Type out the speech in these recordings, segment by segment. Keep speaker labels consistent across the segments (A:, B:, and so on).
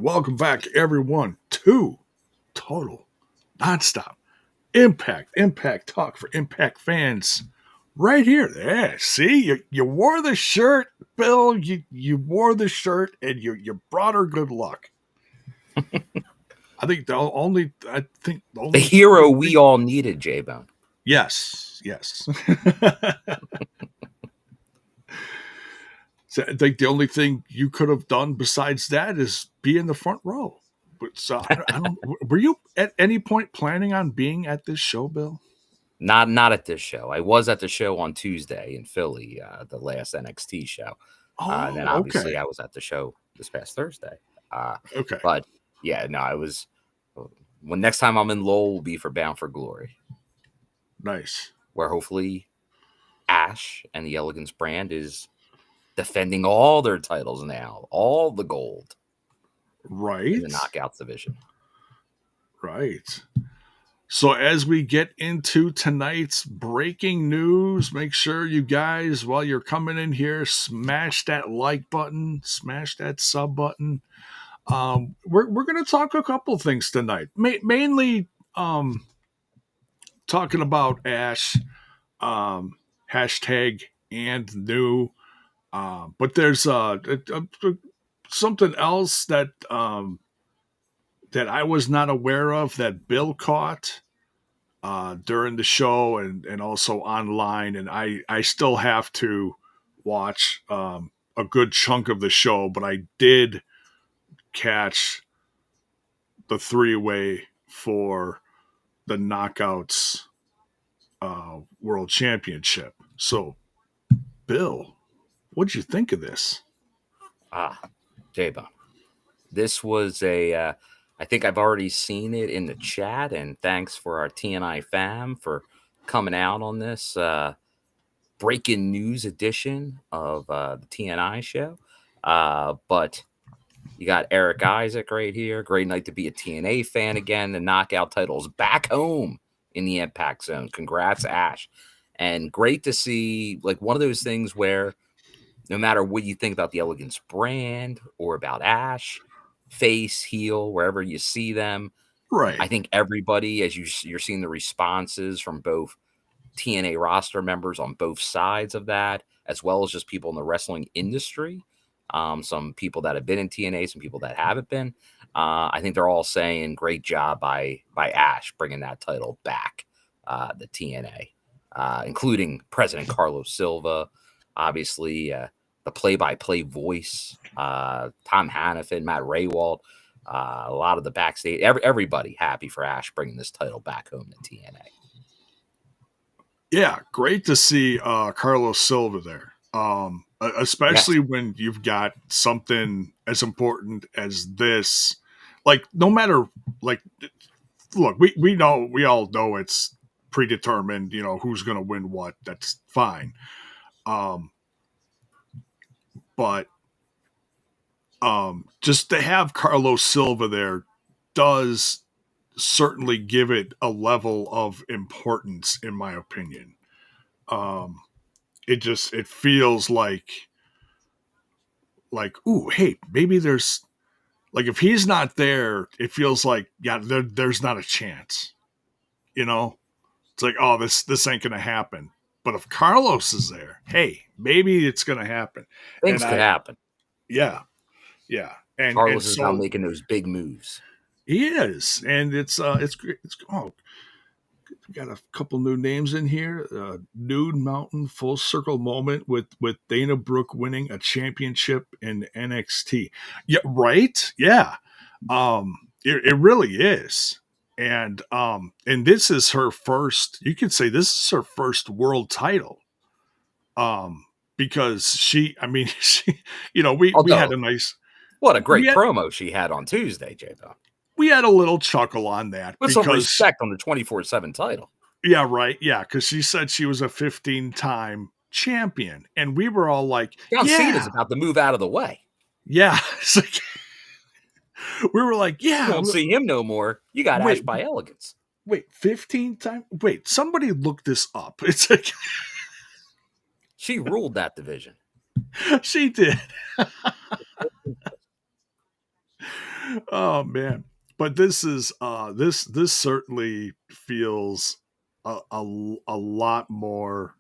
A: And welcome back, everyone, to Total Nonstop Impact Talk for Impact fans. Right here. Yeah, see, you wore the shirt, Bill. You wore the shirt, and you brought her good luck. I think the only
B: hero we all needed, J-Bone.
A: Yes. So I think the only thing you could have done besides that is be in the front row. But so I don't. Were you at any point planning on being at this show, Bill?
B: Not at this show. I was at the show on Tuesday in Philly, the last NXT show. And then obviously I was at the show this past Thursday.
A: Okay.
B: But yeah, no, I was. When next time I'm in Lowell will be for Bound for Glory.
A: Nice.
B: Where hopefully Ash and the Elegance brand is defending all their titles now, all the gold.
A: Right.
B: In the Knockouts division.
A: Right. So as we get into tonight's breaking news, make sure you guys, while you're coming in here, smash that like button, smash that sub button. We're going to talk a couple things tonight, mainly talking about Ash, hashtag and new. But there's something else that that I was not aware of that Bill caught during the show and also online, and I still have to watch a good chunk of the show, but I did catch the 3-way for the Knockouts World Championship. So, Bill, what'd you think of this?
B: J-Bone. This was I think I've already seen it in the chat, and thanks for our TNI fam for coming out on this breaking news edition of the TNI show. But you got Eric Isaac right here. Great night to be a TNA fan again. The knockout title's back home in the Impact Zone. Congrats, Ash. And great to see, like, one of those things where no matter what you think about the Elegance brand or about Ash, face, heel, wherever you see them,
A: right?
B: I think everybody, as you're seeing the responses from both TNA roster members on both sides of that, as well as just people in the wrestling industry, some people that have been in TNA, some people that haven't been. I think they're all saying great job by Ash bringing that title back, the TNA, including President Carlos Silva, obviously the play-by-play voice, Tom Hannafin, Matt Raywald, a lot of the backstage, everybody happy for Ash bringing this title back home to TNA.
A: Yeah, great to see Carlos Silva there. Especially when you've got something as important as this. Like, no matter, like, look, we all know it's predetermined, who's going to win what. That's fine. But just to have Carlos Silva there does certainly give it a level of importance, in my opinion. It feels like, ooh, hey, maybe there's, like, if he's not there, it feels like, yeah, there's not a chance. It's like, oh, this ain't gonna happen. But if Carlos is there, hey, maybe it's gonna happen.
B: Things could happen.
A: Yeah. And
B: Carlos is now making those big moves.
A: He is, and it's great. We got a couple new names in here. Nude Mountain full circle moment with Dana Brooke winning a championship in NXT. Yeah, right. Yeah, it really is, and this is her first. You could say this is her first world title. Because she, we had a nice.
B: What a great promo she had on Tuesday, J-Bone.
A: We had a little chuckle on that.
B: With some respect on the 24/7 title.
A: Yeah, right. Yeah, because she said she was a 15-time champion. And we were all like,
B: John Cena's about to move out of the way.
A: Yeah. We were like, yeah.
B: You won't see him no more. You got Ash by Elegance.
A: Wait, 15 times? Wait, somebody look this up. It's like...
B: She ruled that division.
A: She did. Oh man. But this is this certainly feels a lot more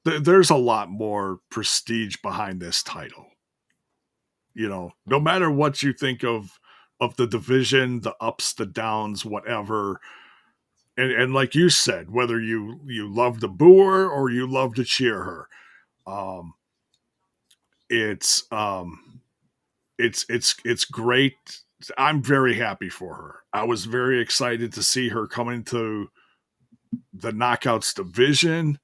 A: there's a lot more prestige behind this title. You know, no matter what you think of the division, the ups, the downs, whatever. And like you said, whether you love to boo her or you love to cheer her, um, it's it's great. I'm very happy for her. I was very excited to see her come into the Knockouts division.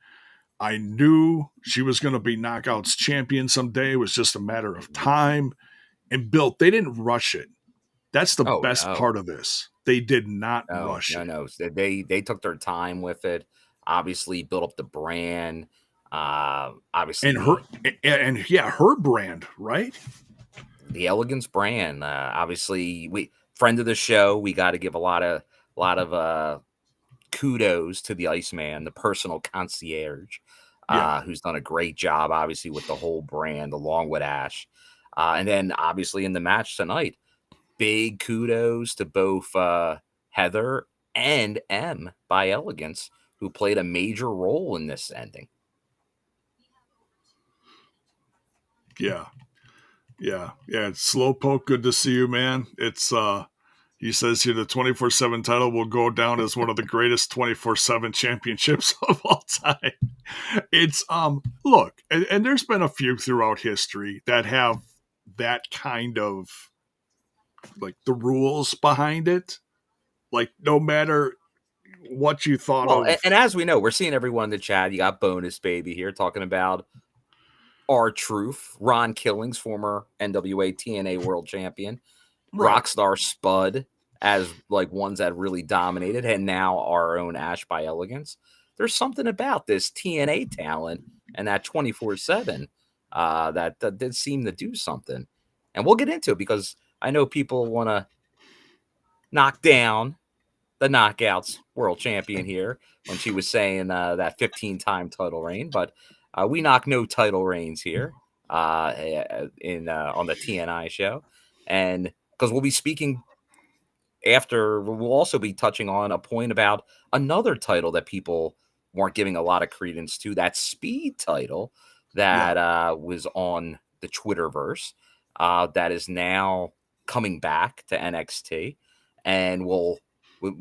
A: I knew she was going to be Knockouts champion someday. It was just a matter of time. And Bill, they didn't rush it. That's the
B: Oh
A: best
B: no,
A: part of this. They did not
B: no,
A: rush
B: no,
A: it.
B: no. They took their time with it. Obviously, built up the brand.
A: And her
B: Obviously,
A: and yeah, her brand, right?
B: the Elegance brand. Obviously, we friend of the show. We got to give a lot of kudos to the Iceman, the personal concierge,
A: Yeah.
B: who's done a great job, obviously, with the whole brand, along with Ash. And then, obviously, in the match tonight, big kudos to both Heather and M by Elegance, who played a major role in this ending.
A: Yeah. Yeah. It's Slowpoke, good to see you, man. It's he says here the 24/7 title will go down as one of the greatest 24/7 championships of all time. It's look, and there's been a few throughout history that have that kind of like the rules behind it. Like no matter what you thought
B: Well,
A: of.
B: and as we know, we're seeing everyone in the chat. You got Bonus Baby here talking about our truth. Ron Killings, former NWA TNA World Champion.
A: Right.
B: Rockstar Spud as like ones that really dominated, and now our own Ash by Elegance. There's something about this TNA talent and that 24/7 that did seem to do something. And we'll get into it because I know people want to knock down the Knockouts World Champion here when she was saying that 15-time title reign, but we knock no title reigns here in on the TNI show, and because we'll be speaking after, we'll also be touching on a point about another title that people weren't giving a lot of credence to, that Speed title
A: Yeah.
B: that was on the Twitterverse that is now coming back to NXT, and we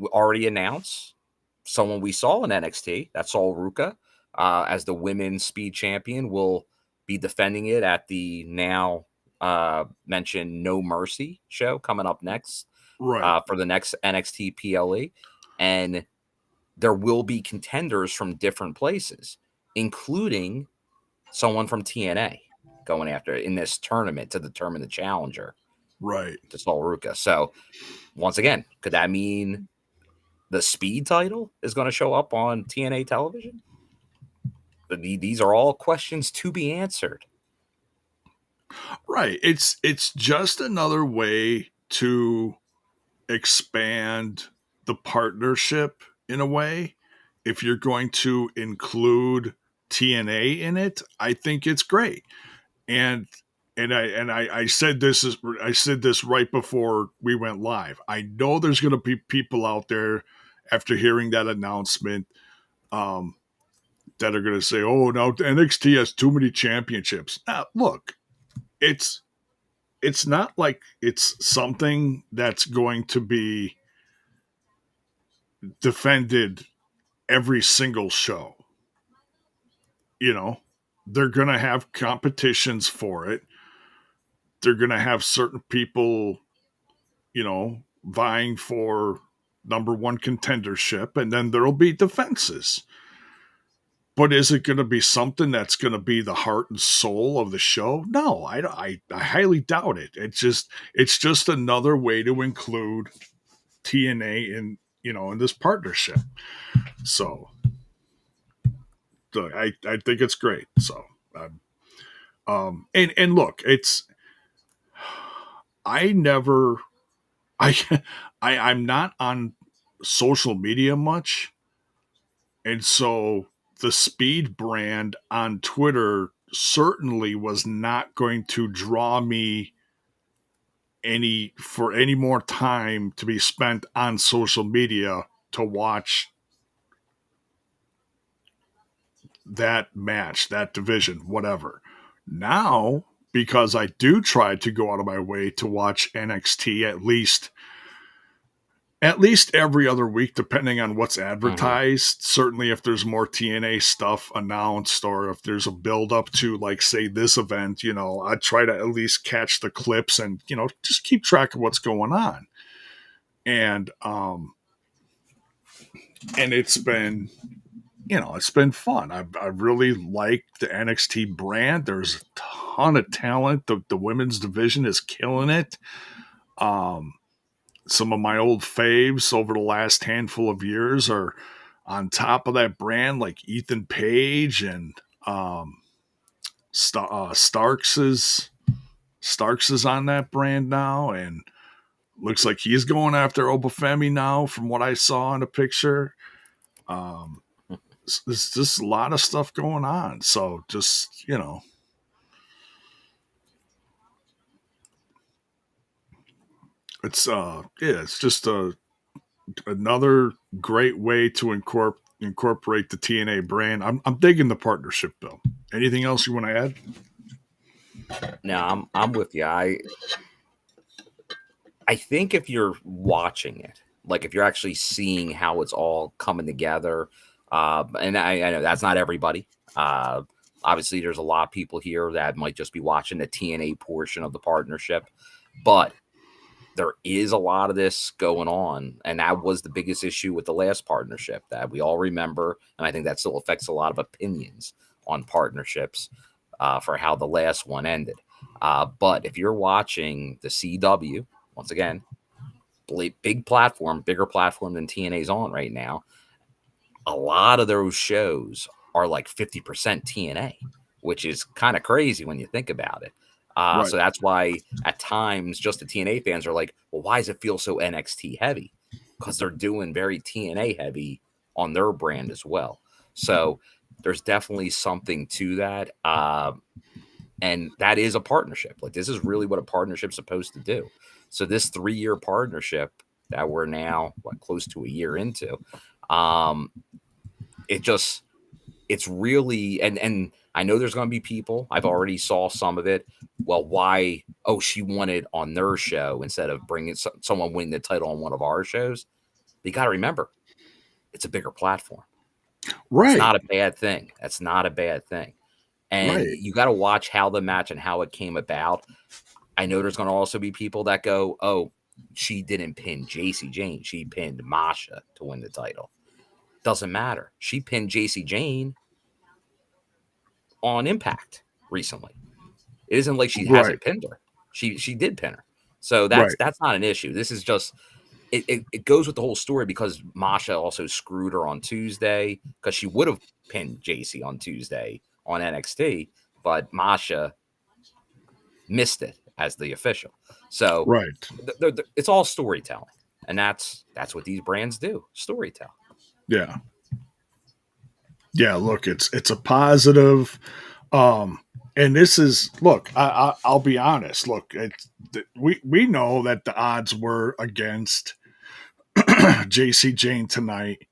B: already announce someone we saw in NXT, that's Sol Ruka, as the women's Speed champion, will be defending it at the now mentioned No Mercy show coming up next
A: Right.
B: for the next NXT PLE. And there will be contenders from different places, including someone from TNA going after it in this tournament to determine the challenger
A: Right.
B: to Sol Ruka. So, once again, could that mean the Speed title is going to show up on TNA television? These are all questions to be answered.
A: Right. It's just another way to expand the partnership in a way. If you're going to include TNA in it, I think it's great. And I said this right before we went live. I know there's going to be people out there after hearing that announcement um, that are going to say, "Oh, now NXT has too many championships." Now, look, it's it's not like it's something that's going to be defended every single show. You know, they're going to have competitions for it. They're going to have certain people, vying for number one contendership, and then there'll be defenses. But is it going to be something that's going to be the heart and soul of the show? No, I highly doubt it. It's just another way to include TNA in this partnership. So I think it's great. So and look, it's I never I I'm not on social media much, and so the Speed brand on Twitter certainly was not going to draw me any more time to be spent on social media to watch that match, that division, whatever. Now, because I do try to go out of my way to watch NXT at least every other week, depending on what's advertised. Certainly, if there's more TNA stuff announced or if there's a build up to, like, say, this event, I try to at least catch the clips and, just keep track of what's going on. And it's been, it's been fun. I really like the NXT brand. There's a ton of talent. The women's division is killing it. Some of my old faves over the last handful of years are on top of that brand, like Ethan Page and Starks is on that brand now, and looks like he's going after Obafemi now, from what I saw in the picture. There's just a lot of stuff going on, so just it's just another great way to incorporate the TNA brand. I'm digging the partnership, Bill. Anything else you want to add?
B: No, I'm with you. I think if you're watching it, like if you're actually seeing how it's all coming together, and I know that's not everybody. Obviously, there's a lot of people here that might just be watching the TNA portion of the partnership, but there is a lot of this going on, and that was the biggest issue with the last partnership that we all remember, and I think that still affects a lot of opinions on partnerships for how the last one ended. But if you're watching the CW, once again, big platform, bigger platform than TNA's on right now, a lot of those shows are like 50% TNA, which is kind of crazy when you think about it.
A: Right.
B: So that's why at times just the TNA fans are like, well, why does it feel so NXT heavy? Because they're doing very TNA heavy on their brand as well. So there's definitely something to that. And that is a partnership. Like, this is really what a partnership's supposed to do. So this 3-year partnership that we're now close to a year into, it's really, and I know there's going to be people, I've already saw some of it. Well, why? Oh, she won it on their show instead of bringing someone winning the title on one of our shows. But you got to remember, it's a bigger platform.
A: Right.
B: It's not a bad thing. That's not a bad thing. And
A: Right.
B: you got to watch how the match and how it came about. I know there's going to also be people that go, oh, she didn't pin JC Jane. She pinned Masha to win the title. Doesn't matter. She pinned JC Jane on Impact recently. It isn't like she hasn't pinned her. She did pin her. So that's not an issue. This is just it goes with the whole story, because Masha also screwed her on Tuesday, because she would have pinned JC on Tuesday on NXT, but Masha missed it as the official. So it's all storytelling, and that's what these brands do, storytell.
A: Yeah. Look, it's a positive. And this is, look, I'll be honest. Look, we know that the odds were against JC Jane tonight,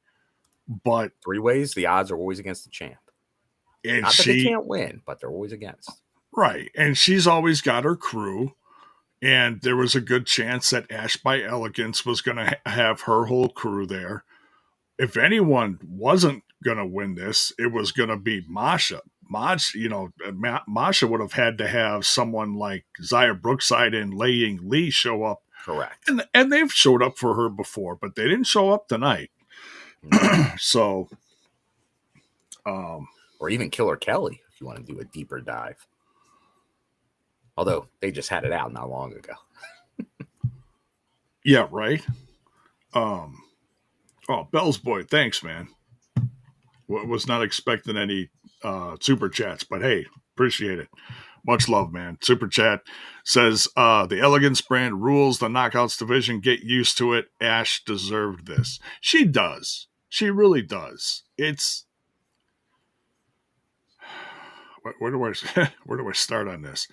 A: but
B: 3 ways, the odds are always against the champ.
A: And
B: not that they can't win, but they're always against.
A: Right. And she's always got her crew. And there was a good chance that Ash by Elegance was going to have her whole crew there. If anyone wasn't going to win this, it was going to be Masha. Masha would have had to have someone like Xia Brookside and Lei Ying Lee show up.
B: Correct.
A: And they've showed up for her before, but they didn't show up tonight. So,
B: or even Killer Kelly, if you want to do a deeper dive. Although they just had it out not long ago.
A: Yeah, right. Oh, Bell's Boy, thanks, man. Was not expecting any super chats, but hey, appreciate it. Much love, man. Super chat says, the Elegance brand rules the Knockouts division. Get used to it. Ash deserved this. She does. She really does. It's... Where do I start on this?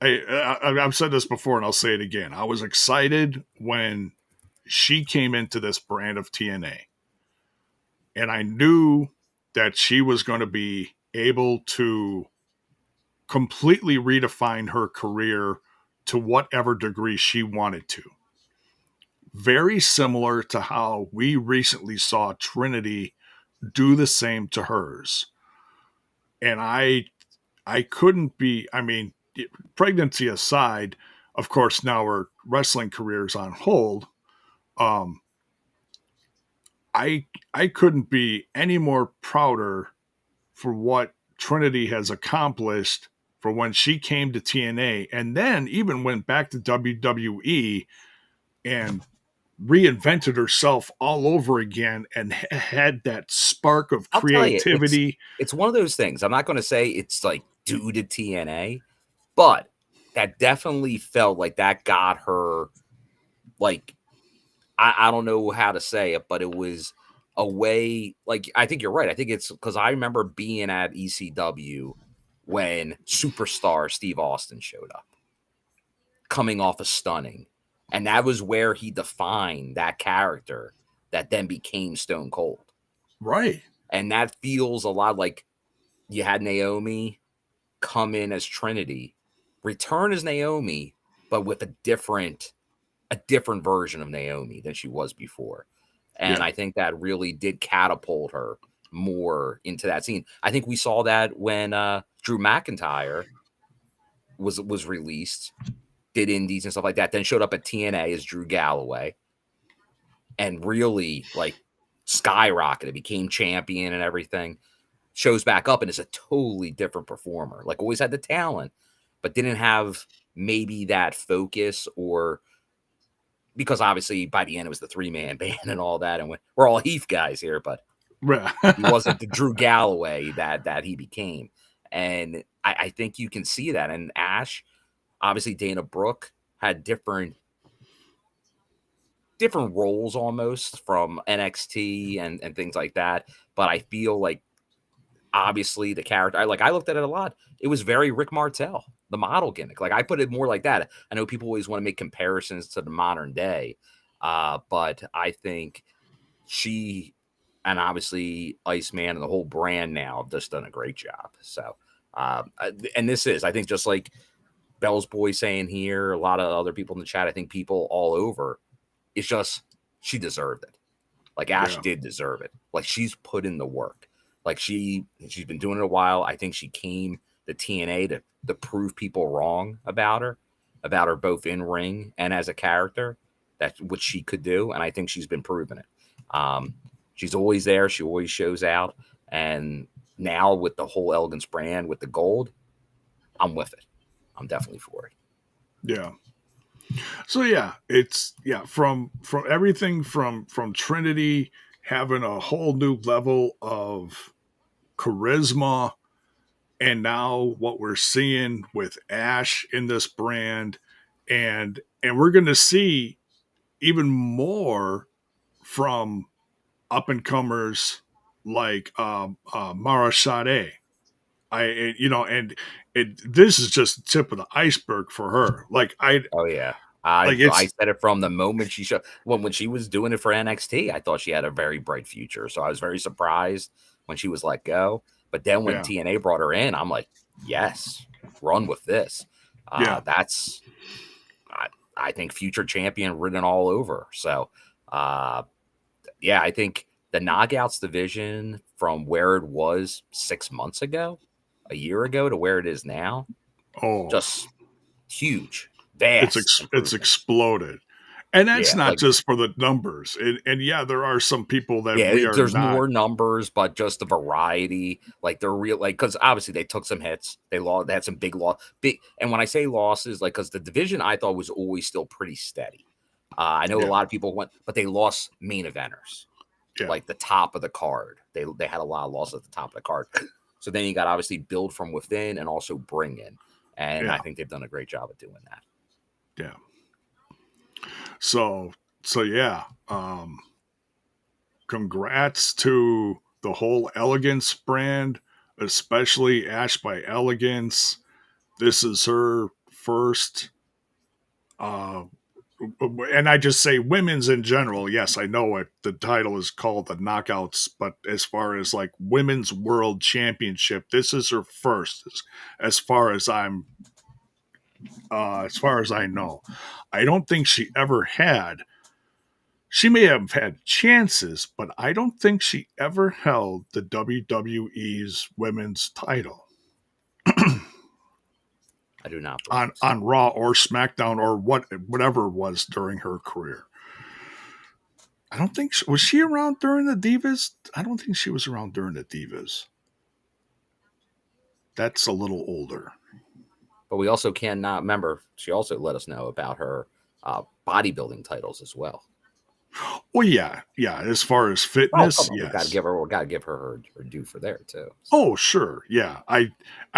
A: I've said this before and I'll say it again. I was excited when she came into this brand of TNA, and I knew that she was going to be able to completely redefine her career to whatever degree she wanted to. Very similar to how we recently saw Trinity do the same to hers. And I couldn't be, I mean, pregnancy aside, of course, now her wrestling career is on hold. Um, I couldn't be any more prouder for what Trinity has accomplished for when she came to TNA and then even went back to WWE and reinvented herself all over again and had that spark of
B: I'll tell you,
A: creativity.
B: it's one of those things. I'm not going to say it's like due to TNA, but that definitely felt like that got her, like, I don't know how to say it, but it was a way, like, I think you're right. I think it's because I remember being at ECW when superstar Steve Austin showed up, coming off of Stunning. And that was where he defined that character that then became Stone Cold.
A: Right.
B: And that feels a lot like you had Naomi come in as Trinity, return as Naomi, but with a different version of Naomi than she was before. And
A: Yeah.
B: I think that really did catapult her more into that scene. I think we saw that when Drew McIntyre was released, did indies and stuff like that, then showed up at TNA as Drew Galloway and really like skyrocketed, became champion and everything. Shows back up and is a totally different performer. Like, always had the talent, but didn't have maybe that focus, or because obviously by the end it was the 3-man band and all that, and we're all Heath guys here, but he wasn't the Drew Galloway that he became. And I think you can see that. And Ash, obviously Dana Brooke had different roles almost from NXT and things like that. But I feel like obviously the character, I looked at it a lot. It was very Rick Martel, the model gimmick. Like, I put it more like that. I know people always want to make comparisons to the modern day, but I think she, and obviously Iceman and the whole brand now have just done a great job. So, and this is, I think, just like Bell's Boy saying here, a lot of other people in the chat, I think people all over, it's just, she deserved it. Like, Ash did deserve it. Like, she's put in the work. Like, she's been doing it a while. I think she came to TNA to prove people wrong about her both in ring and as a character, that what she could do. And I think she's been proving it. She's always there. She always shows out. And now with the whole Elegance brand, with the gold, I'm with it. I'm definitely for it.
A: Yeah. So yeah, it's from everything from Trinity having a whole new level of charisma, and now what we're seeing with Ash in this brand, and we're going to see even more from up and comers like Mara Sade. And this is just the tip of the iceberg for her. Like,
B: Oh yeah.
A: like
B: I
A: it's
B: said it from the moment she showed, when she was doing it for NXT. I thought she had a very bright future. So I was very surprised when she was let go. But then when TNA brought her in, I'm like, yes, run with this. That's, I think, future champion written all over. So, I think the Knockouts division, from where it was 6 months ago, a year ago, to where it is now, just huge.
A: It's exploded, and that's not
B: like,
A: just for the numbers. And there are some people that
B: there's more numbers, but just the variety. Like, they're real, like, because obviously they took some hits, they had some big and when I say losses, like, because the division I thought was always still pretty steady. I know a lot of people went, but they lost main eventers, like the top of the card. They had a lot of losses at the top of the card. So then you got obviously build from within and also bring in, and I think they've done a great job at doing that.
A: Yeah. So yeah. Congrats to the whole Elegance brand, especially Ash by Elegance. This is her first, and I just say women's in general. Yes, I know it. The title is called the Knockouts, but as far as like women's world championship, this is her first, as far as as far as I know. I don't think she ever had. She may have had chances, but I don't think she ever held the WWE's women's title
B: I do not believe
A: on Raw or SmackDown or whatever it was during her career. I don't think was she around during the Divas. I don't think she was around during the Divas. That's a little older.
B: But we also cannot remember. She also let us know about her bodybuilding titles as well.
A: Well, yeah. As far as
B: Oh,
A: fitness,
B: come on.
A: yes.
B: We gotta give her her due for there too.
A: So. Oh, sure, yeah. I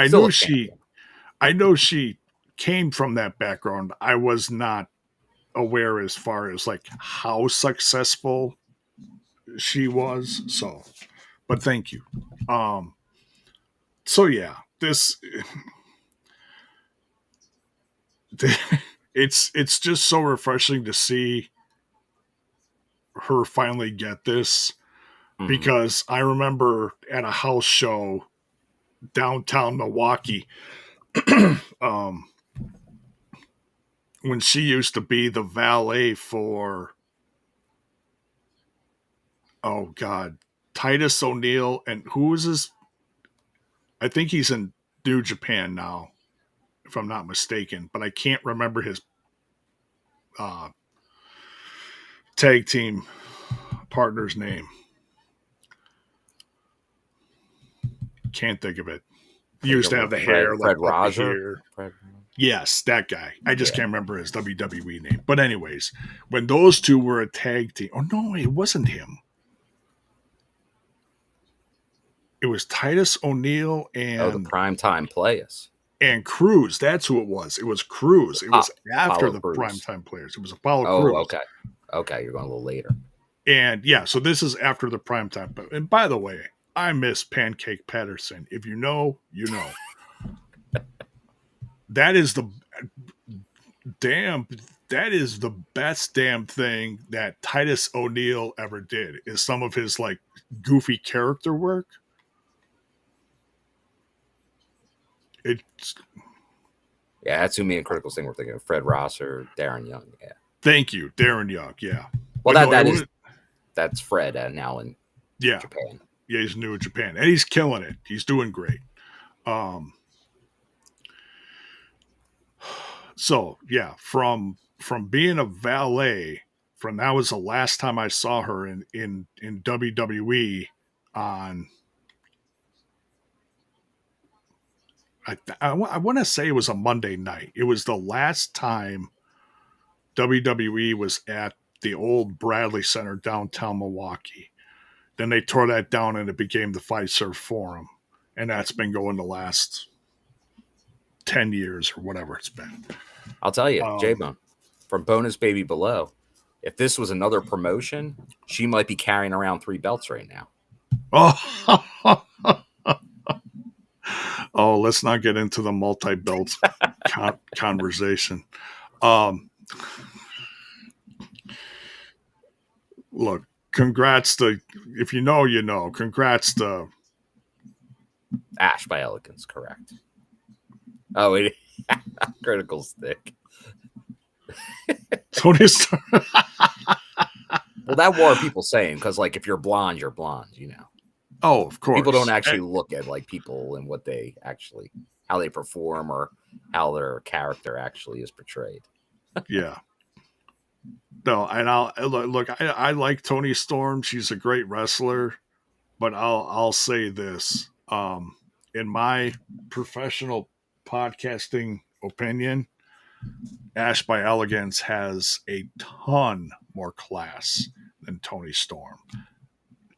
B: Still
A: know
B: a
A: she.
B: champion.
A: I know she came from that background. I was not aware as far as like how successful she was. So, but thank you. So yeah, this it's just so refreshing to see her finally get this, because I remember at a house show downtown Milwaukee, when she used to be the valet for, oh God, Titus O'Neil, and who was his? I think he's in New Japan now, if I'm not mistaken, but I can't remember his tag team partner's name. Can't think of it. He used to have the hair
B: Fred
A: like
B: Roger.
A: Yes, that guy. I just can't remember his WWE name. But anyways, when those two were a tag team, oh no, it wasn't him. It was Titus O'Neil and
B: the Primetime Players.
A: And Cruz. That's who it was. It was Cruz. It was after the Primetime Players. It was Apollo Cruz.
B: Oh, okay. You're going a little later.
A: And yeah, so this is after the Primetime. And by the way, I miss Pancake Patterson. If you know, you know. That is the best damn thing that Titus O'Neil ever did, is some of his like goofy character work. It's
B: that's who me and Critical's thing we're thinking of. Fred Ross or Darren Young. Yeah.
A: Thank you, Darren Young. Yeah.
B: Well, that's Fred now in Japan.
A: Yeah, he's new in Japan, and he's killing it. He's doing great. So yeah, from being a valet, that was the last time I saw her in WWE on. I want to say it was a Monday night. It was the last time WWE was at the old Bradley Center downtown Milwaukee. Then they tore that down and it became the Fiserv Forum. And that's been going the last 10 years or whatever it's been.
B: I'll tell you, J-Bone, from Bonus Baby Below, if this was another promotion, she might be carrying around 3 belts right now.
A: Oh, let's not get into the multi-belts conversation. Look, congrats to, if you know, you know, congrats to
B: Ash by Elegance, correct. Oh, wait. Critical stick.
A: Tony Storm.
B: Well, that were people saying, because like if you're blonde, you know.
A: Oh, of course.
B: People don't actually look at like people and what they actually, how they perform or how their character actually is portrayed.
A: Yeah. No, and I like Tony Storm. She's a great wrestler, but I'll say this. In my professional podcasting opinion, Ash by Elegance has a ton more class than Tony Storm.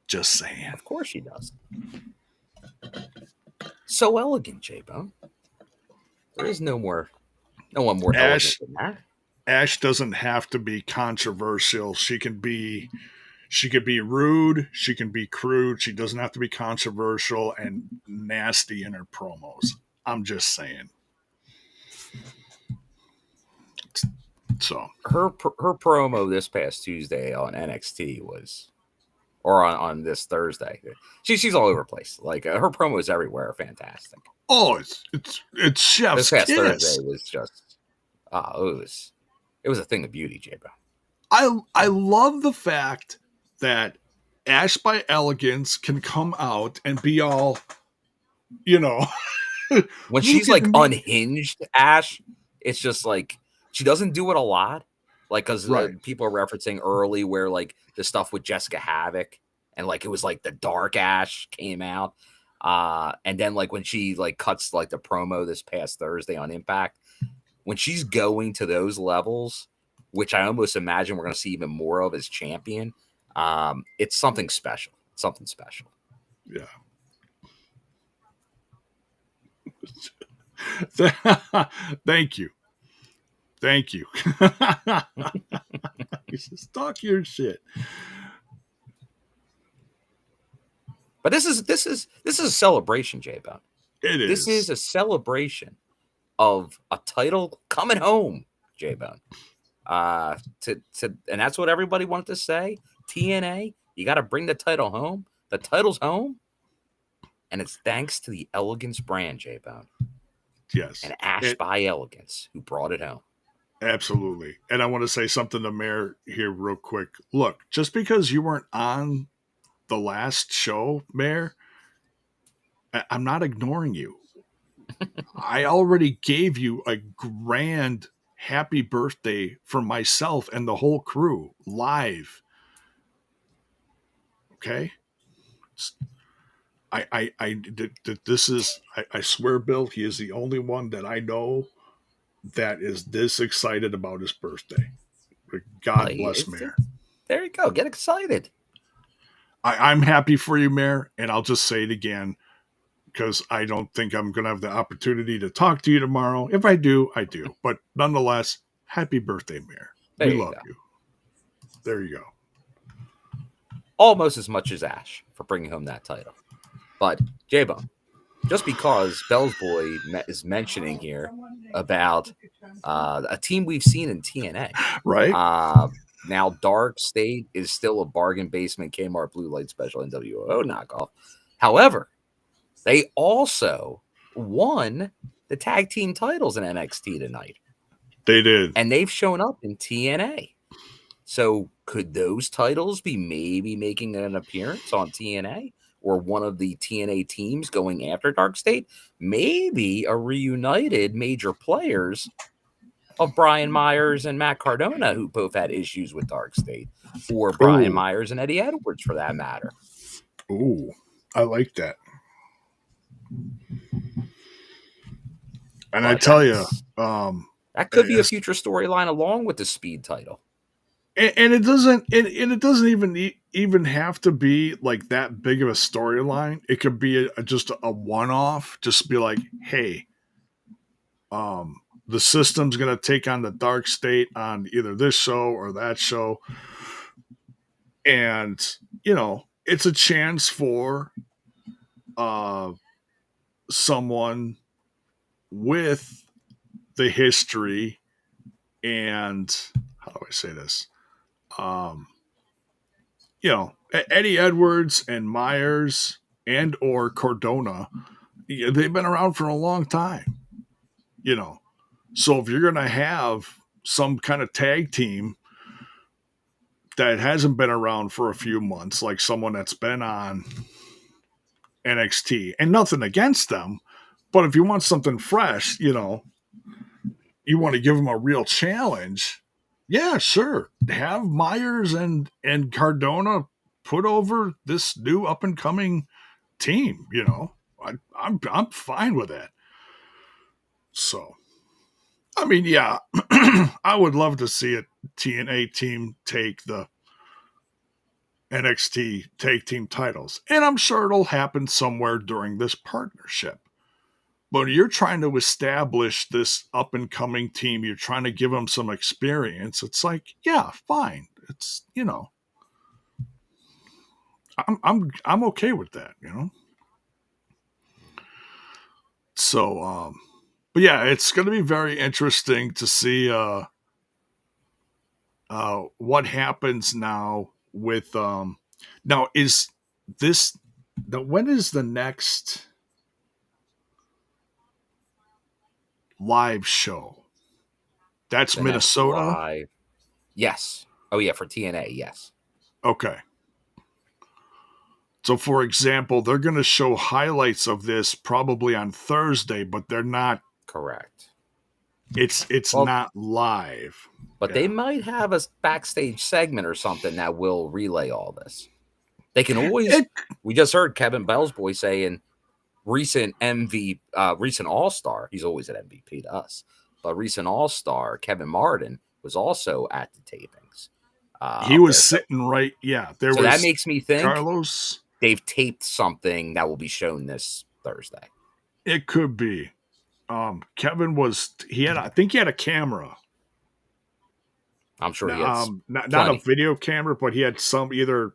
A: Just saying.
B: Of course she does. So elegant, J-Bone. There is no one more elegant than that.
A: Ash doesn't have to be controversial. She could be rude. She can be crude. She doesn't have to be controversial and nasty in her promos. I'm just saying. So
B: her promo this past Tuesday on NXT was, or on this Thursday, she's all over the place. Like her promos everywhere are fantastic.
A: Oh, it's chef's
B: This past
A: kiss.
B: Thursday was just it was a thing of beauty, J-Bone.
A: I love the fact that Ash by Elegance can come out and be all, you know,
B: when she's like unhinged, Ash, it's just like she doesn't do it a lot. Like, because
A: right.
B: people are referencing early where like the stuff with Jessica Havoc and like it was like the dark Ash came out. And then like when she like cuts like the promo this past Thursday on Impact, when she's going to those levels, which I almost imagine we're going to see even more of as champion, it's something special. Something special.
A: Yeah. Thank you. Just talk your shit.
B: But this is a celebration, J-Bone.
A: It is.
B: This is a celebration of a title coming home, J-Bone. And that's what everybody wanted to say. TNA, you got to bring the title home. The title's home, and it's thanks to the Elegance brand, J-Bone.
A: Yes.
B: And Ash by Elegance, who brought it home.
A: Absolutely. And I want to say something to Mayor here real quick. Look, just because you weren't on the last show, Mayor, I'm not ignoring you. I already gave you a grand happy birthday for myself and the whole crew live. Okay? I swear, Bill, he is the only one that I know that is this excited about his birthday. God bless Mayor.
B: There you go. Get excited.
A: I'm happy for you, Mayor, and I'll just say it again because I don't think I'm going to have the opportunity to talk to you tomorrow. If I do, I do. But nonetheless, happy birthday, Mayor. We love you. There you go.
B: Almost as much as Ash for bringing home that title. But, J-Bone, just because Bell's Boy is mentioning here about a team we've seen in TNA.
A: Right.
B: Now, Dark State is still a bargain basement Kmart Blue Light Special NWO knockoff. However, they also won the tag team titles in NXT tonight.
A: They did.
B: And they've shown up in TNA. So could those titles be maybe making an appearance on TNA? Or one of the TNA teams going after Dark State? Maybe a reunited major players of Brian Myers and Matt Cardona, who both had issues with Dark State, or Brian Myers and Eddie Edwards, for that matter.
A: Ooh, I like that. And I tell you,
B: that could be a future storyline along with the Speed title.
A: And it doesn't, and it doesn't even have to be like that big of a storyline. It could be just a one-off. Just be like, hey, the system's going to take on the Dark State on either this show or that show. And, it's a chance for someone with the history and, how do I say this? Eddie Edwards and Myers and or Cardona, they've been around for a long time. So if you're going to have some kind of tag team that hasn't been around for a few months, like someone that's been on NXT, and nothing against them, but if you want something fresh, you want to give them a real challenge. Yeah, sure. Have Myers and Cardona put over this new up and coming team. I'm fine with that. So, I mean, yeah, I would love to see a TNA team take the NXT tag team titles, and I'm sure it'll happen somewhere during this partnership. But you're trying to establish this up and coming team. You're trying to give them some experience. It's like, yeah, fine. It's, I'm okay with that, So, but yeah, it's going to be very interesting to see what happens now with now is this when is the next live show? That's
B: The next
A: Minnesota.
B: live, yes. Oh yeah, for TNA, yes.
A: Okay. So, for example, they're going to show highlights of this probably on Thursday, but they're not.
B: Correct.
A: It's
B: Well,
A: not live.
B: but they
A: Yeah.
B: might have a backstage segment or something that will relay all this. They can always.
A: It,
B: We just heard Kevin Bell's boy saying recent recent All Star. He's always at MVP to us, but recent All Star Kevin Martin was also at the tapings
A: he
B: up
A: was
B: there.
A: sitting right. Yeah, there
B: So that
A: was
B: makes me think
A: Carlos.
B: they've taped something that will be shown this Thursday.
A: It could be. Kevin was. He had. I think he had a camera.
B: I'm sure he has
A: Not a
B: plenty.
A: video camera, but he had some either.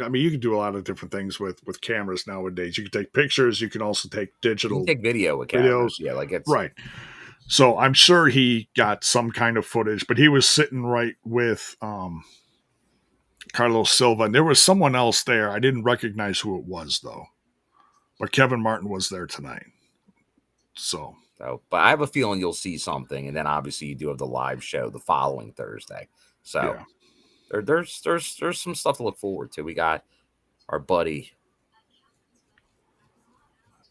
A: I mean, you can do a lot of different things with cameras nowadays. You can take pictures. You can also take
B: You
A: digital
B: can take video with
A: videos.
B: cameras. Yeah, like it's
A: Right. So I'm sure he got some kind of footage, but he was sitting right with Carlos Silva, and there was someone else there. I didn't recognize who it was though, but Kevin Martin was there tonight. So,
B: but I have a feeling you'll see something, and then obviously you do have the live show the following Thursday. So
A: yeah.
B: there's some stuff to look forward to. We got our buddy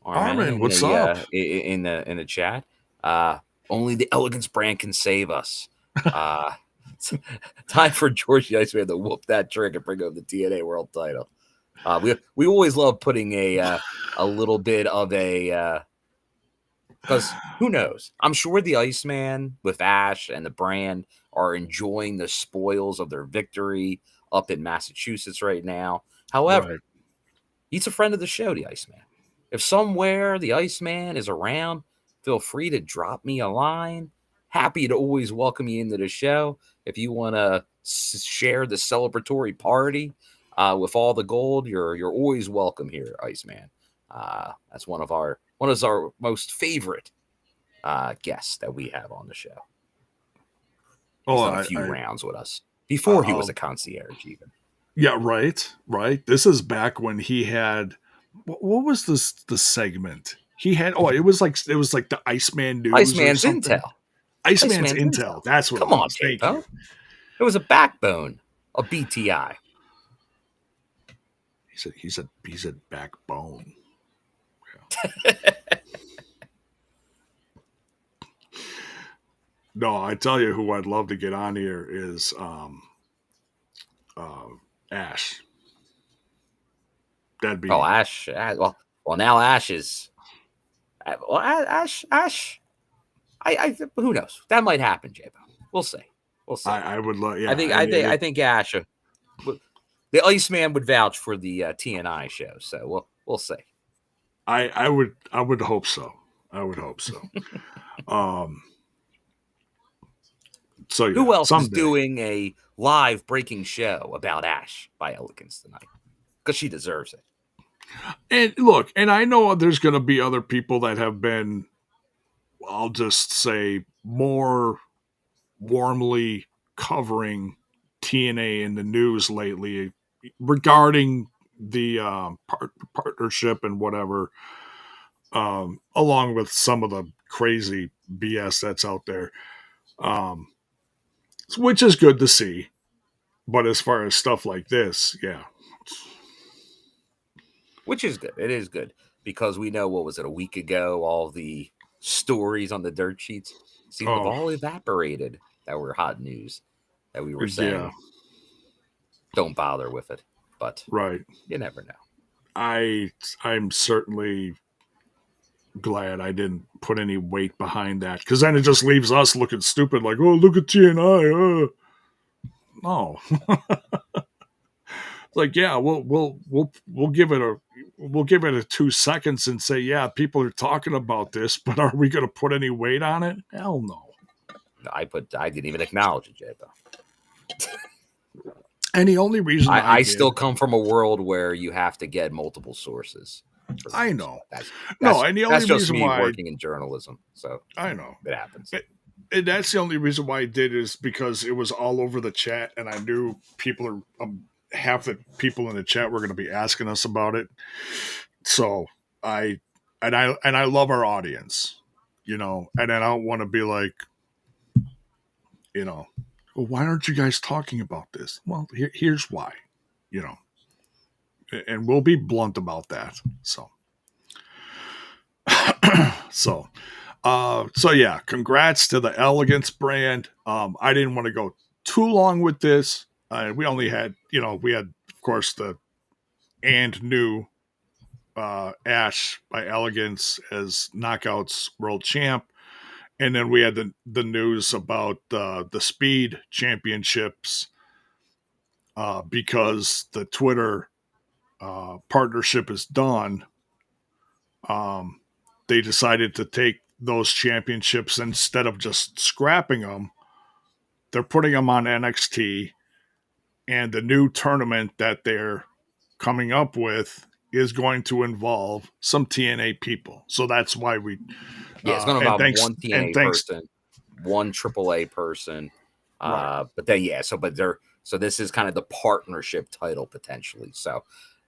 A: Armin, what's up?
B: In the chat. Only the Elegance brand can save us. Time for George the Iceman to whoop that trick and bring home the TNA World Title. We always love putting a little bit of a because who knows? I'm sure the Iceman with Ash and the brand are enjoying the spoils of their victory up in Massachusetts right now. However,
A: Right.
B: he's a friend of the show, the Iceman. If somewhere the Iceman is around, feel free to drop me a line. Happy to always welcome you into the show. If you want to share the celebratory party with all the gold, you're always welcome here, Iceman. That's one of our most favorite guests that we have on the show. He's done a few rounds with us before he was a concierge, even.
A: Yeah, right. This is back when he had what was the segment he had? Oh, it was like the Iceman News,
B: Iceman's
A: or something.
B: Intel.
A: Iceman's Intel. That's what
B: Come
A: it
B: on,
A: was. Thank you.
B: It was a backbone of BTI.
A: He said backbone. Yeah. No, I tell you who I'd love to get on here is Ash. That'd be
B: Ash. Well, now Ash is. Well, Ash. I who knows? That might happen, J-Bo. We'll see.
A: I would love. Yeah,
B: I think Ash. The Iceman would vouch for the TNI show, so we'll see.
A: I would hope so. I would hope so. So yeah,
B: who else is doing a live breaking show about Ash by Elegance tonight? Because she deserves it.
A: And look, and I know there's going to be other people that have been, I'll just say, more warmly covering TNA in the news lately regarding the partnership and whatever, along with some of the crazy BS that's out there, which is good to see. But as far as stuff like this, yeah.
B: Which is good. It is good because we know, what was it, a week ago, all the stories on the dirt sheets seem to have all evaporated that were hot news that we were saying. Don't bother with it. But you never know.
A: I'm certainly glad I didn't put any weight behind that, because then it just leaves us looking stupid, like, oh, look at TNI. No. Like, yeah, we'll give it a 2 seconds and say, yeah, people are talking about this, but are we going to put any weight on it? Hell no.
B: I didn't even acknowledge it, J-Bo.
A: And the only reason
B: I still come from a world where you have to get multiple sources.
A: I know.
B: That's
A: and the only
B: just
A: reason
B: me
A: why
B: working in journalism. So
A: I know
B: it happens.
A: And that's the only reason why I did is because it was all over the chat, and I knew people are half the people in the chat were going to be asking us about it. So I I love our audience, you know, and I don't want to be like, you know, well, why aren't you guys talking about this? Well, here's why, you know, and we'll be blunt about that. So, so, so yeah, congrats to the Elegance brand. I didn't want to go too long with this. We only had, you know, we had, of course, the and new Ash by Elegance as Knockouts World Champ. And then we had the news about the Speed Championships because the Twitter partnership is done. Um, they decided to take those championships instead of just scrapping them. They're putting them on NXT, and the new tournament that they're coming up with is going to involve some TNA people. So that's why we
B: Yeah, it's going to
A: and
B: involve
A: thanks
B: one
A: and
B: TNA
A: thanks
B: person, one AAA person.
A: right.
B: But then, yeah, so this is kind of the partnership title potentially. So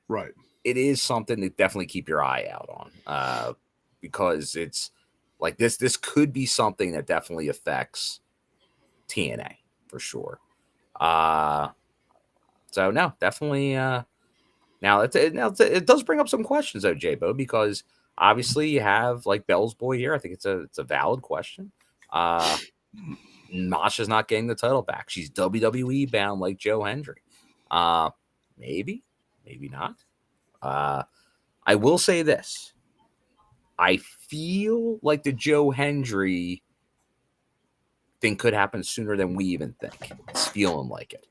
A: Right.
B: it is something to definitely keep your eye out on because it's like this could be something that definitely affects TNA for sure. So no, definitely. It does bring up some questions though, J-Bo, because obviously you have like Bell's boy here. I think it's a valid question. Masha's not getting the title back. She's WWE bound like Joe Hendry. Uh, maybe, maybe not. I will say this. I feel like the Joe Hendry thing could happen sooner than we even think. It's feeling like it.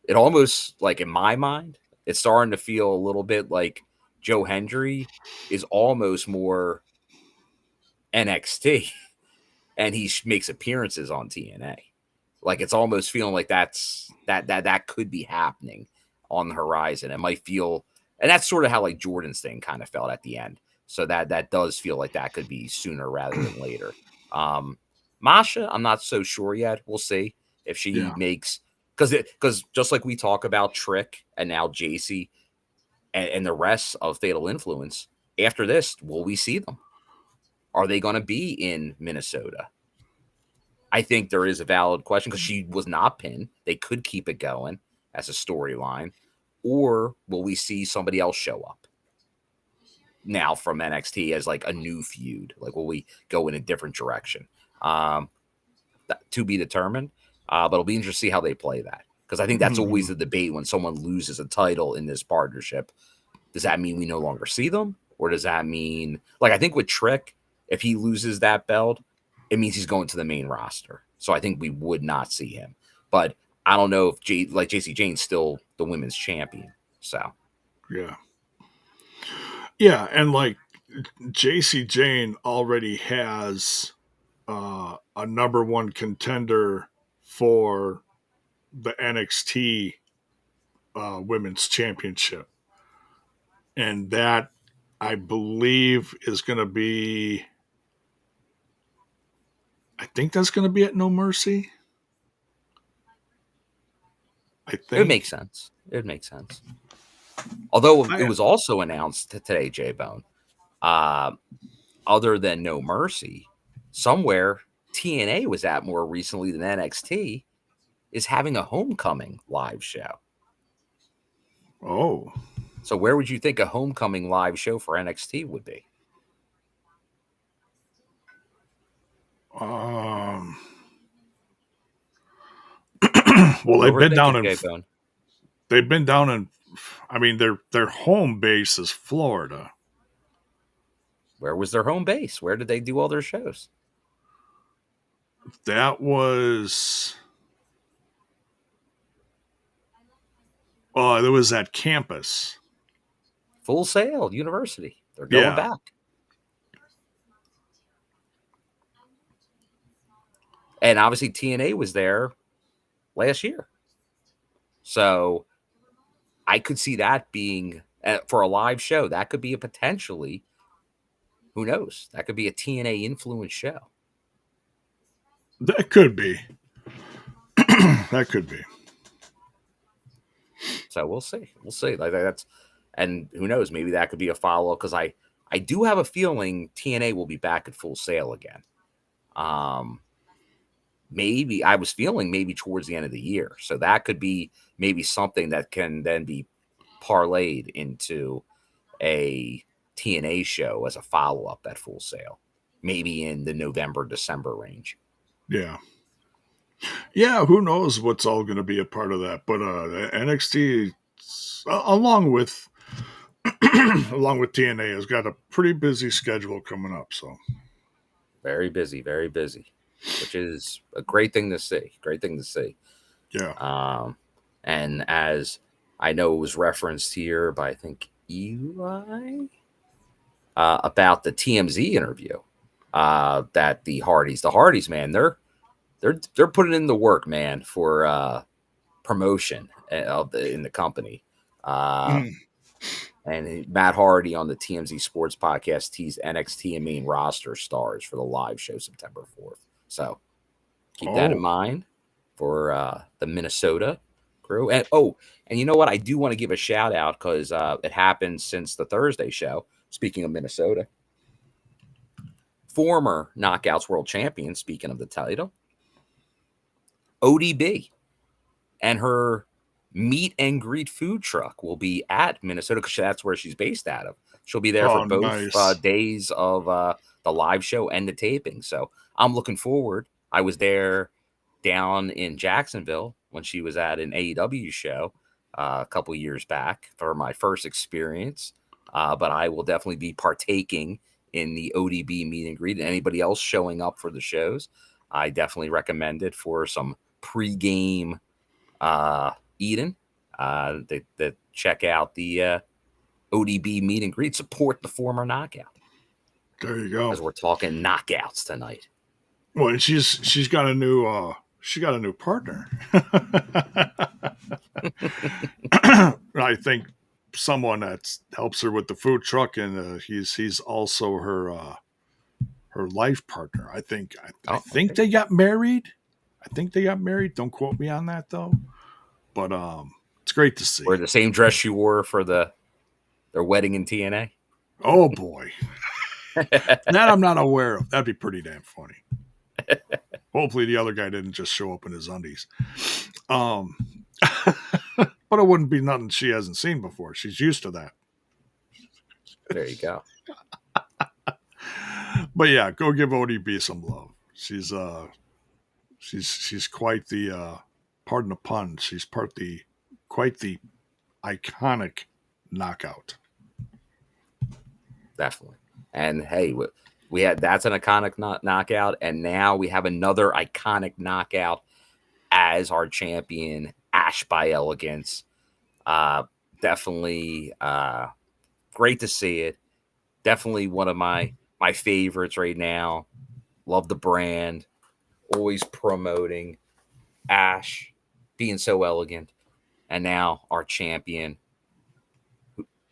B: It almost like in my mind, it's starting to feel a little bit like Joe Hendry is almost more NXT and he makes appearances on TNA. Like it's almost feeling like that could be happening on the horizon. It might feel, and that's sort of how like Jordan's thing kind of felt at the end. So that does feel like that could be sooner rather than later. Masha, I'm not so sure yet. We'll see if she
A: Yeah.
B: makes because just like we talk about Trick and now JC and the rest of Fatal Influence. After this, will we see them? Are they going to be in Minnesota? I think there is a valid question because she was not pinned. They could keep it going as a storyline. Or will we see somebody else show up now from NXT as like a new feud? Like, will we go in a different direction? To be determined. But it'll be interesting to see how they play that. Because I think that's always the debate when someone loses a title in this partnership. Does that mean we no longer see them? Or does that mean, like, I think with Trick, if he loses that belt, it means he's going to the main roster. So I think we would not see him. But I don't know if JC Jane's still the women's champion. So
A: Yeah. Yeah, and like JC Jane already has a number one contender for the NXT Women's Championship, and that I believe is going to be. I think that's going to be at No Mercy. I
B: it would
A: think.
B: make sense. It would make sense. Although it
A: I,
B: was also announced today, J Bone, uh, other than No Mercy, somewhere TNA was at more recently than NXT is having a homecoming live show.
A: oh,
B: So where would you think a homecoming live show for NXT would be?
A: um, well,
B: Don't overthink it, J Bone.
A: they've been down in. I mean, their home base is Florida.
B: Where was their home base? Where did they do all their shows?
A: That was. Oh, it was at campus.
B: Full Sail University. They're going
A: Yeah.
B: back. And obviously TNA was there last year. So I could see that being for a live show. That could be a potentially, who knows? That could be a TNA influence show.
A: That could be. That could be.
B: So we'll see. We'll see. Like that's, and who knows? Maybe that could be a follow up because I do have a feeling TNA will be back at Full Sail again. Maybe I was feeling maybe towards the end of the year, so that could be maybe something that can then be parlayed into a TNA show as a follow up at Full Sail, maybe in the November December range.
A: Yeah. Yeah, who knows what's all going to be a part of that? But NXT, along with along with TNA, has got a pretty busy schedule coming up. So
B: very busy, which is a great thing to see. Great thing to see.
A: yeah,
B: And as I know, it was referenced here by I think Eli about the TMZ interview that the Hardys, man, they're putting in the work, man, for promotion in the company.
A: mm.
B: And Matt Hardy on the TMZ Sports Podcast teased NXT and main roster stars for the live show September 4th. So keep that in mind for the Minnesota crew. And and you know what? I do want to give a shout out because it happened since the Thursday show. Speaking of Minnesota, former Knockouts World Champion, speaking of the title, ODB and her meet and greet food truck will be at Minnesota because that's where she's based out of. She'll be there for both
A: Nice.
B: days of the live show and the taping. So I'm looking forward. I was there down in Jacksonville when she was at an AEW show a couple years back for my first experience. But I will definitely be partaking in the ODB meet and greet. And anybody else showing up for the shows, I definitely recommend it for some pregame Eden. That check out the ODB meet and greet. Support the former knockout.
A: There you go.
B: As we're talking knockouts tonight.
A: Well, and she's got a new partner. I think someone that helps her with the food truck, and he's also her life partner. I think
B: Okay.
A: they got married. I think they got married. Don't quote me on that though. But it's great to see.
B: Wear the same dress she wore for their wedding in TNA.
A: Oh boy, that I'm not aware of. That'd be pretty damn funny. Hopefully, the other guy didn't just show up in his undies. But it wouldn't be nothing she hasn't seen before. She's used to that.
B: There you go.
A: But yeah, go give ODB some love. She's quite the pardon the pun. She's quite the iconic knockout.
B: Definitely. And hey, we had that's an iconic knockout, and now we have another iconic knockout as our champion, Ash by Elegance. Definitely great to see it. Definitely one of my favorites right now. Love the brand. Always promoting Ash being so elegant. And now our champion.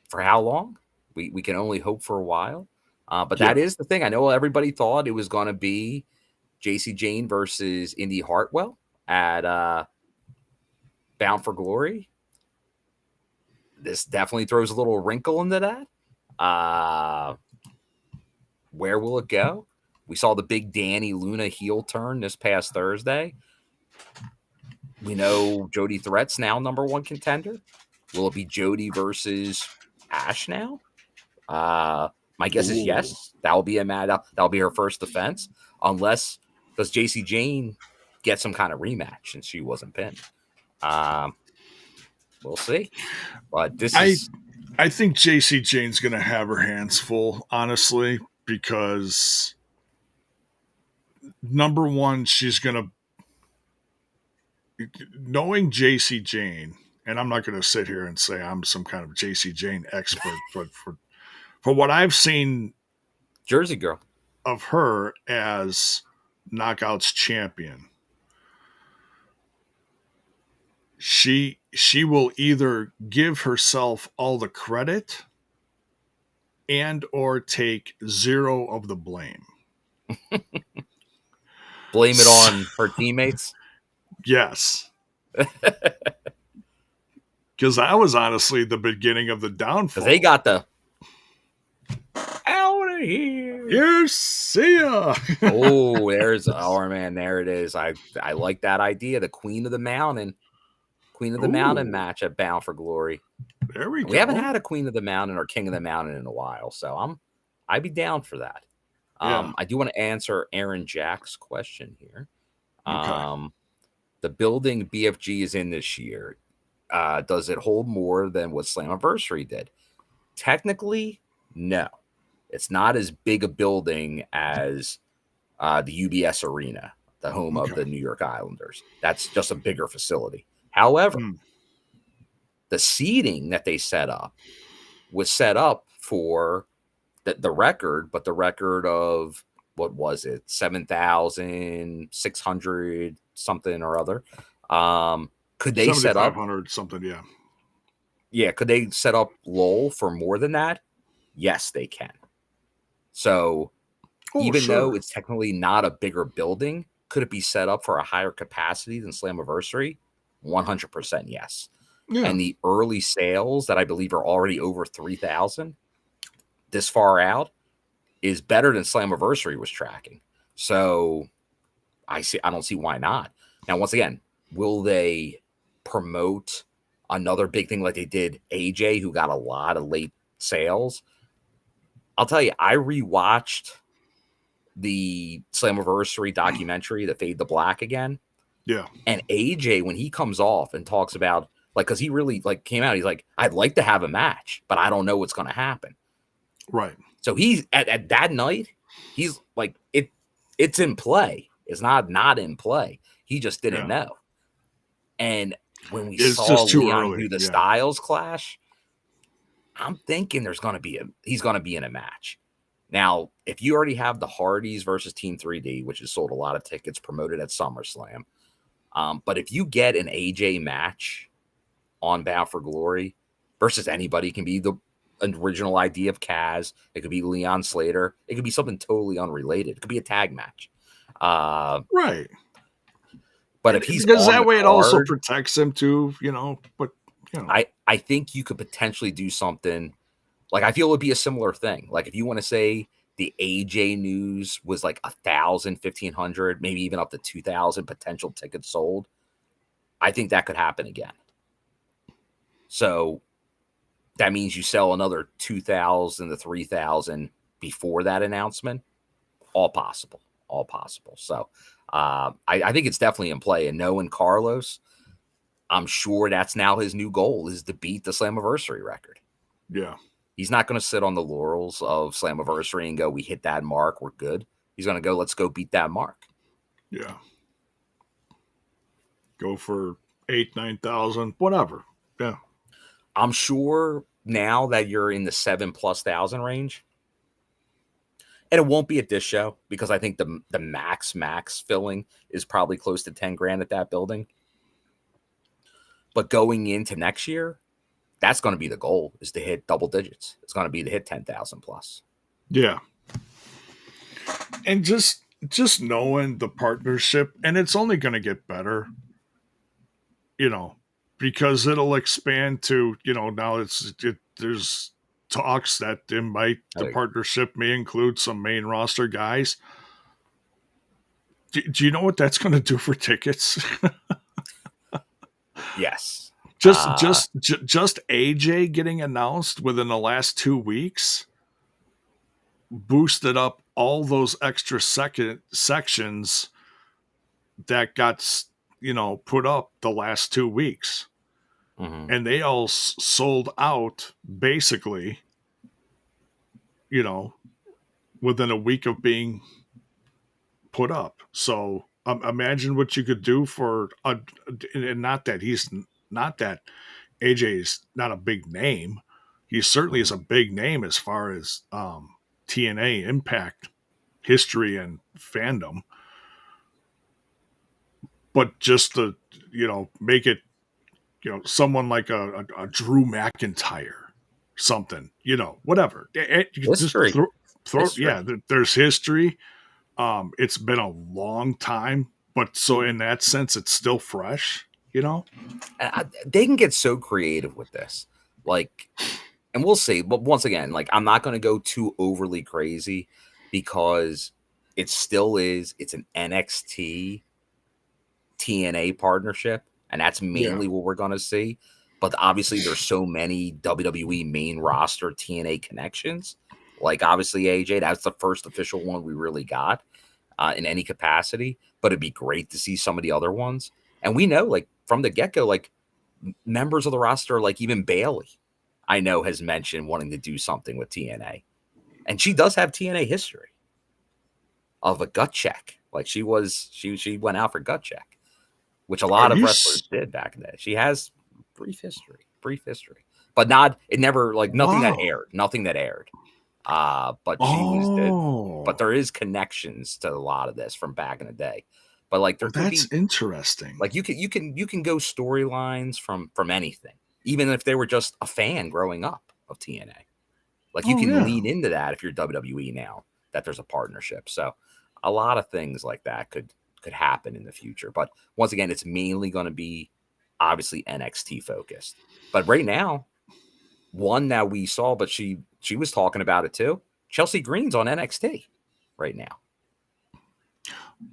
B: For how long? We can only hope for a while. But that is the thing. I know everybody thought it was going to be JC Jane versus Indy Hartwell at Bound for Glory. This definitely throws a little wrinkle into that. Where will it go? We saw the big Danny Luna heel turn this past Thursday. We know Jody Threat's now number one contender. Will it be Jody versus Ash now? My guess is yes. That'll be that'll be her first defense, unless does JC Jane get some kind of rematch since she wasn't pinned. We'll see. But
A: I think JC Jane's going to have her hands full, honestly, because number one, she's going to, knowing JC Jane, and I'm not going to sit here and say I'm some kind of JC Jane expert, but for what I've seen,
B: Jersey Girl
A: of her as Knockouts champion, she will either give herself all the credit and or take zero of the blame.
B: Blame it on her teammates.
A: Yes. Because that was honestly the beginning of the downfall.
B: Because they got the out of here.
A: You see ya.
B: Oh, man, there it is. I like that idea. The Queen of the Mountain match at Bound for Glory.
A: There we go.
B: We haven't had a Queen of the Mountain or King of the Mountain in a while, so I'd be down for that.
A: Yeah.
B: I do want to answer Aaron Jack's question here.
A: Okay.
B: The building BFG is in this year, does it hold more than what Slammiversary did? Technically, no. It's not as big a building as the UBS Arena, the home of the New York Islanders. That's just a bigger facility. However, the seating that they set up was set up for the record, but the record of, what was it, 7,600 something or other. Could they set up
A: 7,500 something? Yeah.
B: Yeah. Could they set up Lowell for more than that? Yes, they can. So even though it's technically not a bigger building, could it be set up for a higher capacity than Slammiversary? 100% yes. Yeah. And the early sales that I believe are already over 3,000 this far out is better than Slammiversary was tracking. So I don't see why not. Now, once again, will they promote another big thing like they did AJ, who got a lot of late sales? I'll tell you, I rewatched the Slammiversary documentary, The Fade to Black, again.
A: Yeah.
B: And AJ, when he comes off and talks about, like, because he really came out, he's like, I'd like to have a match, but I don't know what's going to happen.
A: Right.
B: So he's at that night, he's like, it's in play. It's not in play. He just didn't know. And when we saw Leon do the Styles clash, I'm thinking he's going to be in a match. Now, if you already have the Hardys versus Team 3D, which has sold a lot of tickets, promoted at SummerSlam, but if you get an AJ match on Bound for Glory versus anybody, it can be the original idea of Kaz, it could be Leon Slater, it could be something totally unrelated, it could be a tag match.
A: Right.
B: But if he's
A: because
B: on
A: that way
B: card,
A: it also protects him too, but
B: I think you could potentially do something like, I feel it would be a similar thing. Like if you want to say the AJ news was like 1,000, 1,500, maybe even up to 2,000 potential tickets sold, I think that could happen again. So that means you sell another 2,000 to 3,000 before that announcement. All possible. So I think it's definitely in play. And knowing Carlos, I'm sure that's now his new goal, is to beat the Slammiversary record.
A: Yeah.
B: He's not going to sit on the laurels of Slammiversary and go, we hit that mark, we're good. He's going to go, let's go beat that mark.
A: Yeah. Go for 8,000, 9,000, whatever. Yeah.
B: I'm sure now that you're in the 7,000+ range, and it won't be at this show because I think the max filling is probably close to 10 grand at that building. But going into next year, that's going to be the goal, is to hit double digits. It's going to be to hit 10,000+.
A: Yeah. And just knowing the partnership, and it's only going to get better, because it'll expand to, now there's talks that the partnership may include some main roster guys. Do you know what that's going to do for tickets?
B: Yes.
A: Just AJ getting announced within the last 2 weeks boosted up all those extra sections that got, put up the last 2 weeks. Mm-hmm. And they all sold out basically, within a week of being put up. So imagine what you could do for and not that AJ's not a big name. He certainly is a big name as far as TNA Impact history and fandom. But just to, make it, someone like a Drew McIntyre, something, whatever.
B: History.
A: Just history. Yeah, there's history. It's been a long time, but so in that sense, it's still fresh. You know?
B: They can get so creative with this, like, and we'll see. But once again, like, I'm not going to go too overly crazy because it still is. It's an NXT TNA partnership, and that's
A: Yeah.
B: mainly what we're going to see. But obviously, there's so many WWE main roster TNA connections. Like, obviously, AJ, that's the first official one we really got in any capacity. But it'd be great to see some of the other ones. And we know, like, from the get go, like, members of the roster, like even Bailey, I know, has mentioned wanting to do something with TNA. And she does have TNA history of a gut check. Like, she went out for gut check, which a
A: Are
B: lot of
A: you?
B: wrestlers did back in the day. She has brief history, but not, it never, like, nothing that
A: Wow.
B: aired. But she was dead. But
A: Oh,
B: there is connections to a lot of this from back in the day. But like, there
A: well,
B: could
A: that's
B: be,
A: interesting.
B: like, you can go storylines from anything, even if they were just a fan growing up of TNA. Like, you
A: Oh
B: can
A: yeah.
B: lean into that if you're WWE now that there's a partnership. So a lot of things like that could happen in the future. But once again, it's mainly going to be obviously NXT focused. But right now, one that we saw, but she was talking about it too. Chelsea Green's on NXT right now.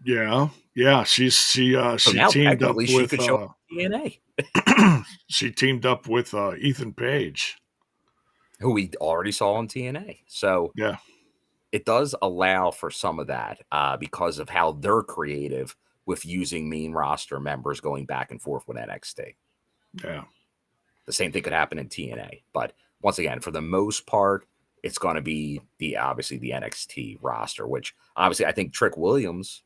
A: Yeah. Yeah. She
B: So
A: she
B: now
A: teamed up
B: technically she
A: with
B: could show up in TNA,
A: she teamed up with Ethan Page.
B: who we already saw on TNA. So
A: Yeah.
B: it does allow for some of that because of how they're creative with using main roster members going back and forth with NXT.
A: Yeah.
B: The same thing could happen in TNA, but once again, for the most part, it's going to be obviously the NXT roster, which obviously I think Trick Williams,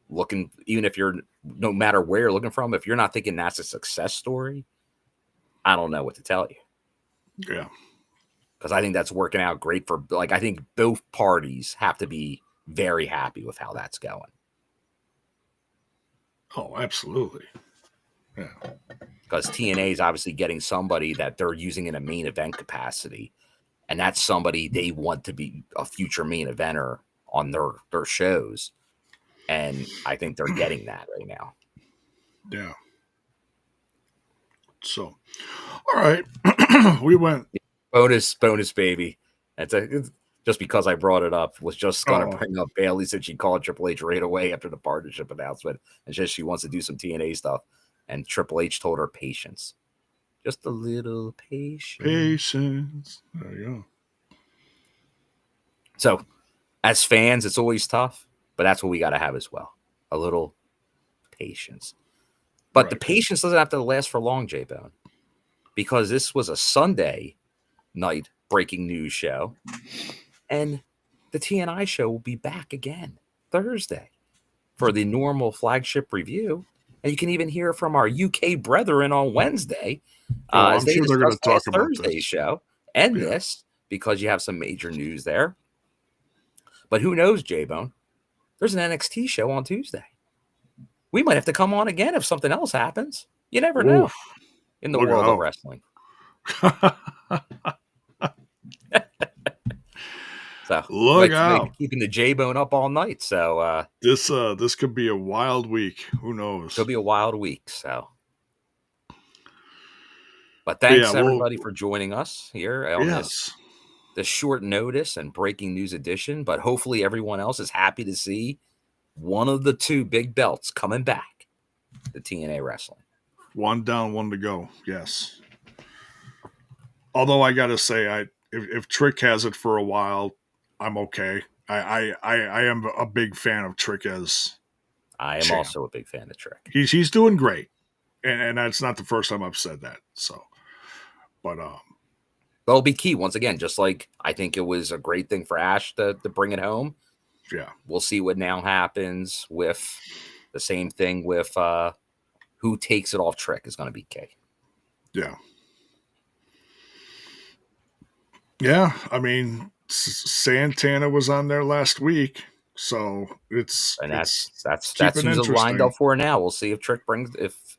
B: looking, even if you're, no matter where you're looking from, if you're not thinking that's a success story, I don't know what to tell you,
A: Yeah.
B: because I think that's working out great for, like, I think both parties have to be very happy with how that's going.
A: Oh, absolutely. Yeah.
B: Because TNA is obviously getting somebody that they're using in a main event capacity, and that's somebody they want to be a future main eventer on their shows, and I think they're getting that right now.
A: Yeah. So, all right, we went.
B: Bonus, baby. It's just because I brought it up, was just going to
A: Oh,
B: bring up Bailey since she called Triple H right away after the partnership announcement, and just she wants to do some TNA stuff, and Triple H told her patience, just a little patience.
A: patience. There you go.
B: So, as fans, it's always tough, but that's what we got to have as well, a little patience. But the
A: Right.
B: patience doesn't have to last for long, J Bone, because this was a Sunday night breaking news show, and the TNI show will be back again Thursday for the normal flagship review. And you can even hear from our UK brethren on Wednesday
A: Oh,
B: as
A: I'm
B: they
A: sure they're going to
B: discuss
A: talk
B: last
A: about
B: Thursday's
A: this.
B: show and
A: Yeah.
B: this, because you have some major news there. But who knows, J Bone? There's an NXT show on Tuesday. We might have to come on again if something else happens. You never know
A: Oof.
B: in the
A: Look
B: world of
A: out.
B: wrestling. So
A: Look
B: might be
A: out.
B: keeping the J Bone up all night. So
A: This could be a wild week. Who
B: could
A: knows?
B: be a wild week. So, but
A: But yeah,
B: thanks
A: well,
B: everybody for joining us here on
A: yes.
B: this short notice and breaking news edition. But hopefully everyone else is happy to see one of the two big belts coming back, the TNA wrestling.
A: One down, one to go. Yes. Although I got to say, if Trick has it for a while, I'm okay. I am a big fan of Trick as
B: I am
A: champ.
B: also a big fan of Trick.
A: He's doing great, and that's not the first time I've said that. So, but
B: That'll be key once again. Just like I think it was a great thing for Ash to bring it home.
A: yeah,
B: We'll see what now happens with the same thing with who takes it off Trick is going to be key.
A: yeah, yeah. I mean, Santana was on there last week, so
B: And
A: it's
B: that's
A: keeping
B: who's lined
A: interesting.
B: up for now. We'll see if Trick brings if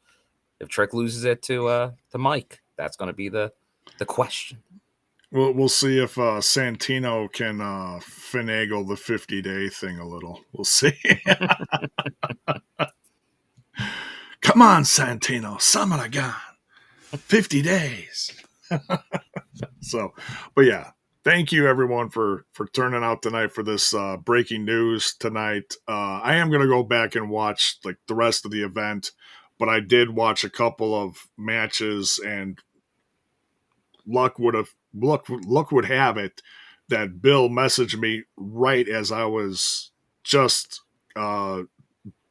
B: Trick loses it to Mike. That's going to be the question.
A: We'll see if Santino can finagle the 50-day thing a little. We'll see. Come on, Santino, summon a gun. 50 days. So, but yeah, thank you everyone for turning out tonight for this breaking news tonight. I am going to go back and watch like the rest of the event, but I did watch a couple of matches, and luck would have it that Bill messaged me right as I was just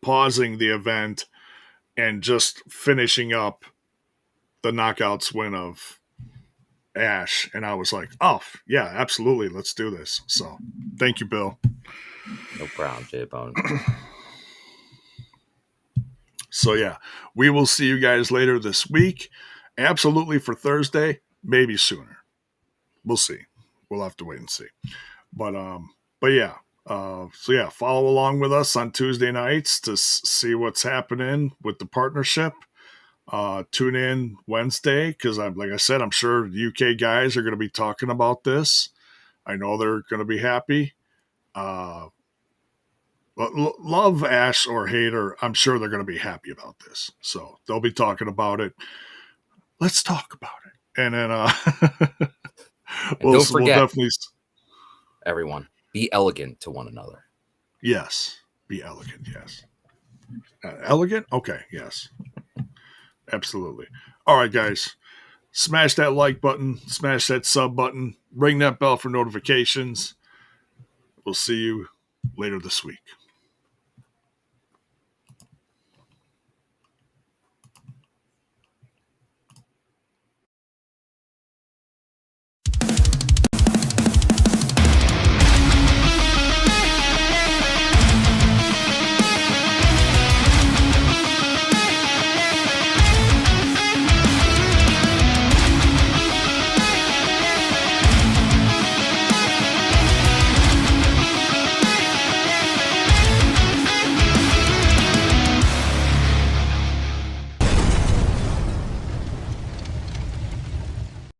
A: pausing the event and just finishing up the Knockouts win of Ash, and I was like, oh yeah, absolutely, let's do this. So thank you, Bill.
B: No problem, J-Bone.
A: So yeah, we will see you guys later this week. Absolutely for Thursday, maybe sooner. We'll see. We'll have to wait and see. But yeah. So yeah, follow along with us on Tuesday nights to see what's happening with the partnership. Tune in Wednesday because like I said, I'm sure UK guys are going to be talking about this. I know they're going to be happy. Love Ash or hate her, I'm sure they're going to be happy about this. So they'll be talking about it. Let's talk about it, and then
B: don't forget,
A: we'll definitely,
B: everyone, be elegant to one another.
A: Yes, be elegant. Yes, elegant. Okay, yes. Absolutely. All right, guys. Smash that like button, smash that sub button, ring that bell for notifications. We'll see you later this week.